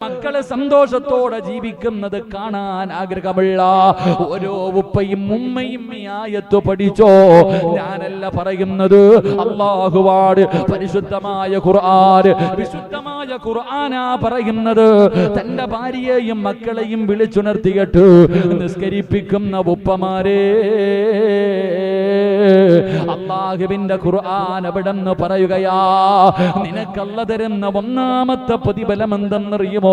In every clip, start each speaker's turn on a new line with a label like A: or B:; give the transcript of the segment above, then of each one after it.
A: മക്കളെ സന്തോഷത്തോടെ ജീവിക്കുന്നത് കാണാൻ ആഗ്രഹമുള്ള ഓരോ ഉപ്പയും ഉമ്മയും ഈ ആയത്ത് പഠിച്ചോ. ഞാനല്ല പറയുന്നത്, അല്ലാഹുവാണ്. പരിശുദ്ധമായ ഖുർആൻ, വിശുദ്ധമായ ഖുർആനാ പറയുന്നത്. തന്റെ ഭാര്യയെയും മക്കളെയും വിളിച്ചുണർത്തിയിട്ട് നിസ്കരിപ്പിക്കുന്ന ഉപ്പമാരെ, അല്ലാഹുവിന്റെ ഖുർആൻ അവിടെന്ന് പറയുകയാ, നിനക്കല്ല തരുന്ന ഒന്നാമത്തെ പ്രതിഫലം എന്തെന്നറിയുമോ?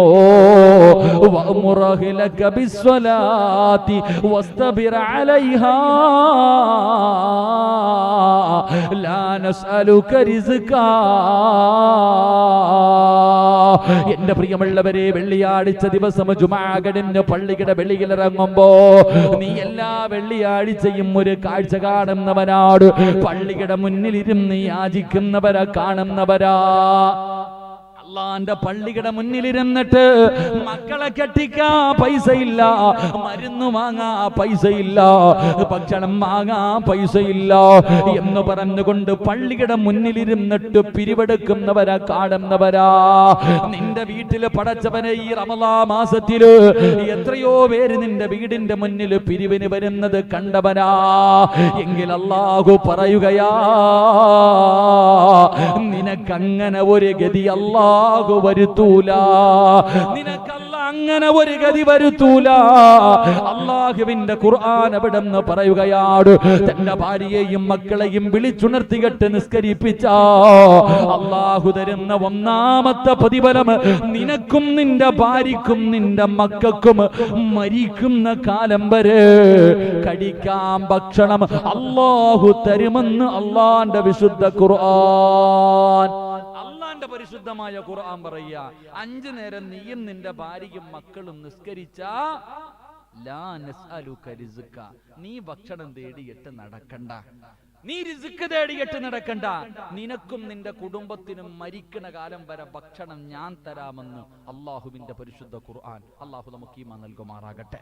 A: വഅ്മുർ അഹ്ലക ബിസ്സലാത്തി വസ്തബിർ അലൈഹാ ലാ നസ്അലുക റിസ്കാ. എന്റെ പ്രിയമുള്ളവരെ, വെള്ളിയാഴ്ച ദിവസം ജുമാ കഴിഞ്ഞ് പള്ളിയുടെ വെളിയിലിറങ്ങുമ്പോ നീ എല്ലാ വെള്ളിയാഴ്ചയും ഒരു കാഴ്ച കാണുന്നവനാട്. പള്ളിയുടെ മുന്നിലിരുന്ന് യാചിക്കുന്നവരെ കാണുന്നവരാ. അള്ളാന്റെ പള്ളിയുടെ മുന്നിലിരുന്നിട്ട് മക്കളെ കെട്ടിക്കാ പൈസയില്ല, മരുന്ന് വാങ്ങാ പൈസയില്ല, ഭക്ഷണം വാങ്ങാ പൈസയില്ല എന്ന് പറഞ്ഞുകൊണ്ട് പള്ളിയുടെ മുന്നിലിരുന്നിട്ട് പിരിവെടുക്കുന്നവരാ കാണുന്നവരാ. നിന്റെ വീട്ടില് പടച്ചവനെ ഈ റമളാൻ മാസത്തില് എത്രയോ പേര് നിന്റെ വീടിന്റെ മുന്നിൽ പിരിവിന് വരുന്നത് കണ്ടവനാ. എങ്കിൽ അല്ലാഹു പറയുകയാ, നിനക്കങ്ങനെ ഒരു ഗതി അല്ലാഹു വരുത്തൂല. നിനക്കല്ല അങ്ങനെ ഒരു ഗതി വരുത്തൂല. അല്ലാഹുവിന്റെ ഖുർആൻ അവിടെന്ന് പറയുകയാണ്, തന്റെ ഭാര്യയെയും മക്കളെയും വിളിച്ചുണർത്തിയിട്ട് നിസ്കരിപ്പിച്ച അല്ലാഹു തരുന്ന ഒന്നാമത്തെ പ്രതിഫലം നിനക്കും നിന്റെ ഭാര്യക്കും നിന്റെ മക്കൾക്കും മരിക്കുന്ന കാലം വരെ കഴിക്കാൻ ഭക്ഷണം അല്ലാഹു തരുമെന്ന് അല്ലാഹുവിന്റെ വിശുദ്ധ ഖുർആൻ. അല്ലാഹുവിന്റെ പരിശുദ്ധമായ ഖുർആൻ പറയുക, 5 നേരം നീയും നിന്റെ ഭാര്യയും മക്കളും നിസ്കരിച്ചാ ലാ നസ്അലുക റിസ്ക, നീ ഭക്ഷണം തേടിയിട്ട് നടക്കണ്ട, നീ റിസ്ക് തേടിയിട്ട് നടക്കണ്ട. നിനക്കും നിന്റെ കുടുംബത്തിനും മരിക്കണ കാലം വരെ ഭക്ഷണം ഞാൻ തരാമെന്ന് അല്ലാഹുവിന്റെ പരിശുദ്ധ ഖുർആൻ. അല്ലാഹു നമുക്ക് ഈമാൻ നൽകുമാറാകട്ടെ.